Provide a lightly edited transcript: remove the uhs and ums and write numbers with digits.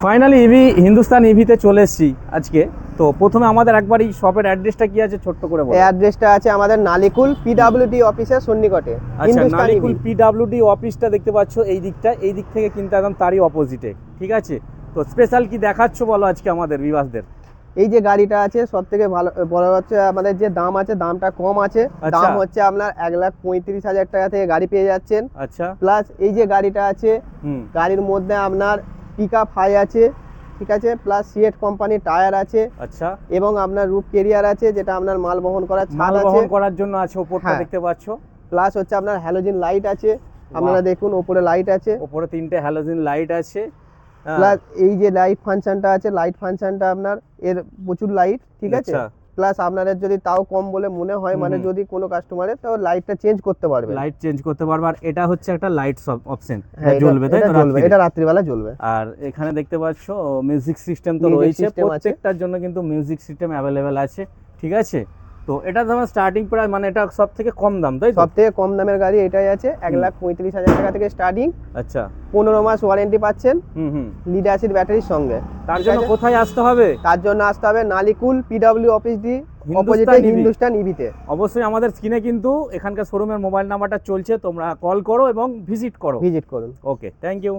Finally Hindustan ইভিতে চলে এসেছি আজকে। তো প্রথমে আমাদের একবারই শপের অ্যাড্রেসটা কি আছে ছোট্ট করে বলো। এই অ্যাড্রেসটা আছে আমাদের নালিকুল পিডব্লিউডি অফিসের সন্নিকটে। আচ্ছা, নালিকুল পিডব্লিউডি অফিসটা দেখতে পাচ্ছ এই দিকটা, এই দিক থেকে কিন্তু একদম তারই অপোজিটে, ঠিক আছে। তো স্পেশাল কি দেখাচ্ছ বলো আজকে আমাদের ভিউয়ার্সদের। এই যে গাড়িটা আছে সব থেকে ভালো বড় হচ্ছে আমাদের যে দাম আছে, দামটা কম আছে। দাম হচ্ছে আপনার 1,35,000 টাকা থেকে গাড়ি পেয়ে যাচ্ছেন। আচ্ছা, প্লাস এই যে গাড়িটা আছে গাড়ির মধ্যে আপনার পিকআপ হাই আছে, ঠিক আছে, প্লাস সিয়েট কোম্পানির টায়ার আছে। আচ্ছা, এবং আপনার রুফ ক্যারিয়ার আছে, যেটা আপনার মাল বহন করার ছাদ আছে, বহন করার জন্য আছে, উপরটা দেখতে পাচ্ছ। প্লাস হচ্ছে আপনার হ্যালোজেন লাইট আছে, আপনারা দেখুন উপরে লাইট আছে, উপরে 3টে হ্যালোজেন লাইট আছে। প্লাস এই যে লাইট ফাংশনটা আছে, লাইট ফাংশনটা আপনার এর প্রচুর লাইট, ঠিক আছে। প্লাস আপনাদের যদি তাও কম বলে মনে হয়, মানে যদি কোনো কাস্টমারের, তো লাইটটা চেঞ্জ করতে পারবে, লাইট চেঞ্জ করতে পারবে। আর এটা হচ্ছে একটা লাইট অপশন, জ্বলবে, তাই তো? এটা রাত্রিবেলা জ্বলবে। আর এখানে দেখতে পাচ্ছ মিউজিক সিস্টেম তো রয়েছে, প্রত্যেকটার জন্য কিন্তু মিউজিক সিস্টেম অ্যাভেলেবেল আছে, ঠিক আছে। তো এটা তোমার স্টার্টিং প্রাইস, মানে এটা সব থেকে কম দাম, তাই তো? সব থেকে কম দামের গাড়ি এটাই আছে, 1,35,000 টাকা থেকে স্টার্টিং। আচ্ছা, 15 মাস ওয়ারেন্টি পাচ্ছেন লিড অ্যাসিড ব্যাটারির সঙ্গে। তার জন্য কোথায় আসতে হবে? তার জন্য আসতে হবে নালিকুল পিডব্লিউ অফিস ডি অপোজিটে হিন্দুস্তান ইভিতে। অবশ্যই আমাদের স্ক্রিনে কিন্তু এখানকার শোরুমের মোবাইল নাম্বারটা চলছে, তোমরা কল করো এবং ভিজিট করুন। করুন। ওকে, থ্যাংক ইউ।